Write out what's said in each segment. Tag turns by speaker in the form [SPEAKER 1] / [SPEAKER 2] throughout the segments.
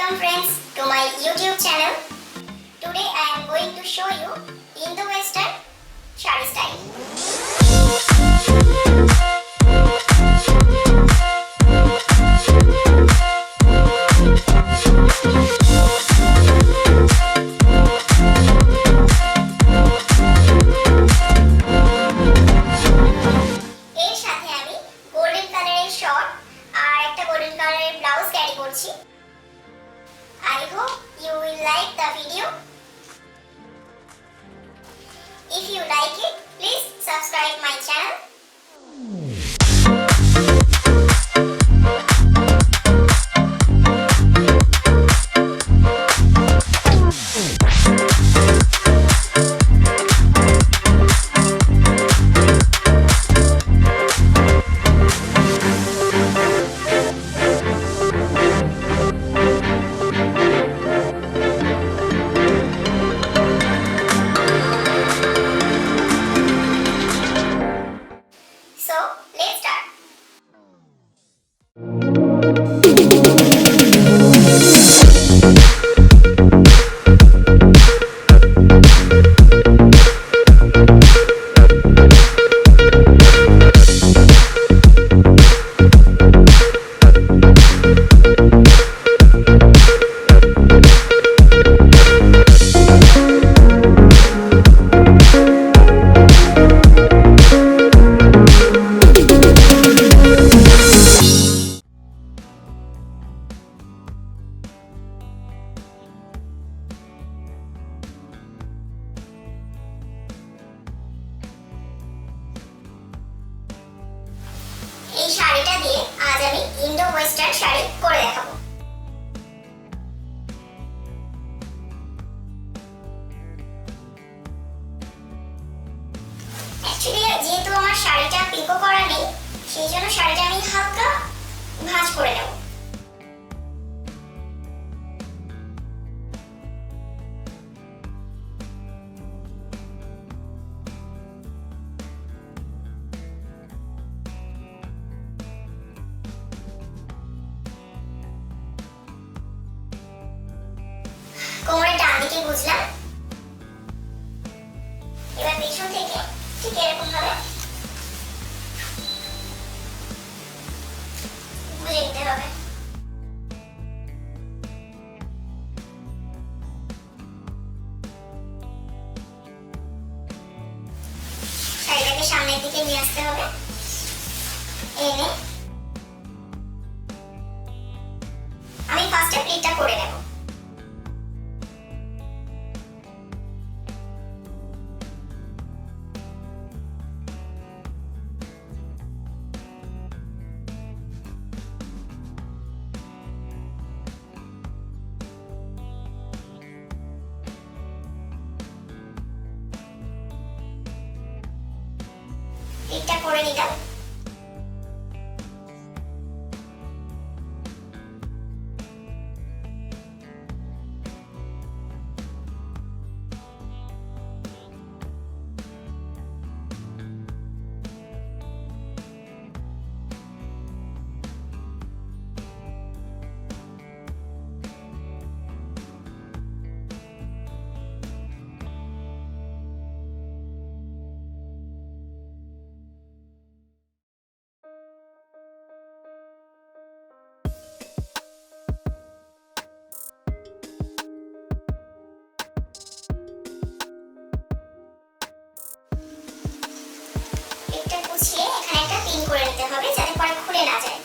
[SPEAKER 1] Welcome friends to my YouTube channel. Today I am going to show you Indo Western Sari style. এর সাথে আমি golden কালারের short আর একটা golden কালারের blouse carry করছি। I hope you will like the video. If you like it, please subscribe my channel. So, let's start. এই শাড়িটা দিয়ে আজ আমি ইন্ডো ওয়েস্টার্ন শাড়ি করে দেখাবো। অ্যাকচুয়ালি যেহেতু আমার শাড়িটা পিকো করা নেই, সেই জন্য শাড়িটা আমি হালকা ভাঁজ করে নেব। কোমরের ডান দিকে বুঝলাম। এবার পেছন থেকে ঠিক এরকম ভাবে বুঝে নিতে হবে। শাড়িটাকে সামনের দিকে নিয়ে আসতে হবে, এনে আমি ফার্স্টে প্লিটটা করে নেব। প্লিটটা করে নিলাম। এটা গুছিয়ে এখানে একটা পিন করে নিতে হবে যাতে পরে খুলে না যায়।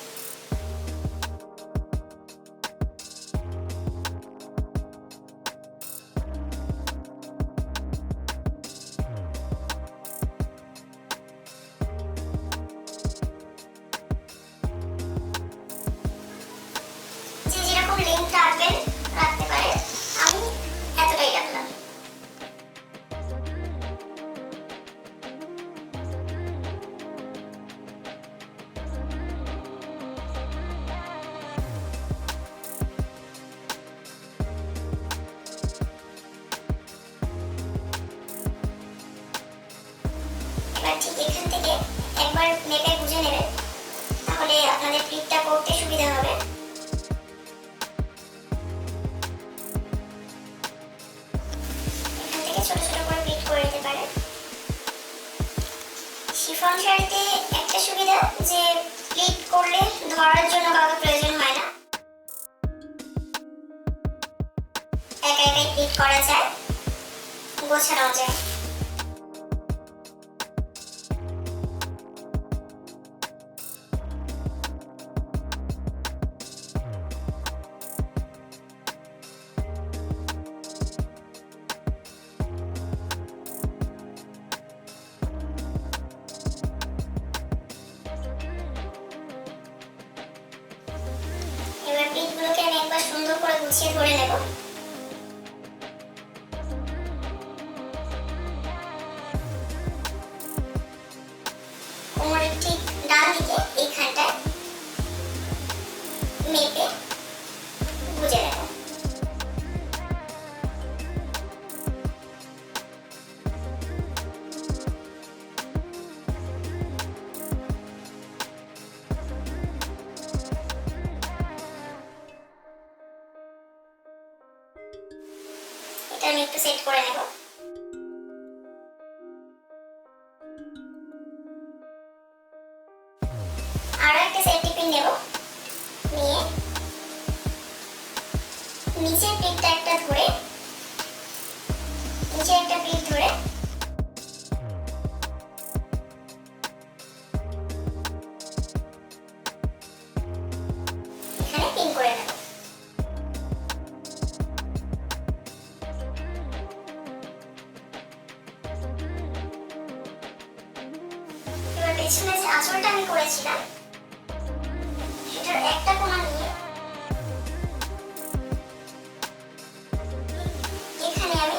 [SPEAKER 1] যে যেরকম লেন্থ রাখবেন রাখতে পারেন, আমি এতটাই রাখলাম। ঠিক এখান থেকে একবার মেপে বুঝে নেবেন, তাহলে আপনাদের প্লিটটা করতে সুবিধা হবে। শিফন শাড়িতে একটা সুবিধা যে প্লিট করলে ধরার জন্য কাউকে প্রয়োজন হয় না, একা একাই প্লিট করা যায়, গোছানো যায়। এবার প্লিটগুলোকে আমি একবার সুন্দর করে গুছিয়ে ধরে নেব। কোমরের ঠিক ডান দিকে এইখানটায় মেপে গুজে নেব। এটা আমি একটু সেট করে নেব। আরো একটা সেট টিপিং নেব, নিয়ে নিচের প্লিটটা একটা ধরে, নিচে একটা প্লিট ধরে এখানে পিন করে নেব। এবার পেছনে যে আঁচলটা আমি করেছিলাম সেটার একটা কোণা নিয়ে এখানে আমি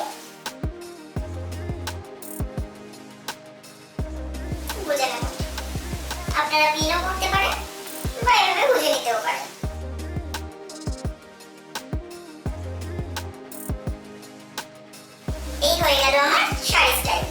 [SPEAKER 1] গুজে নেব। আপনারা পিনও করতে পারেন বা এভাবে গুজে নিতেও পারেন। এই হয়ে গেল আমার শাড়ি স্টাইল।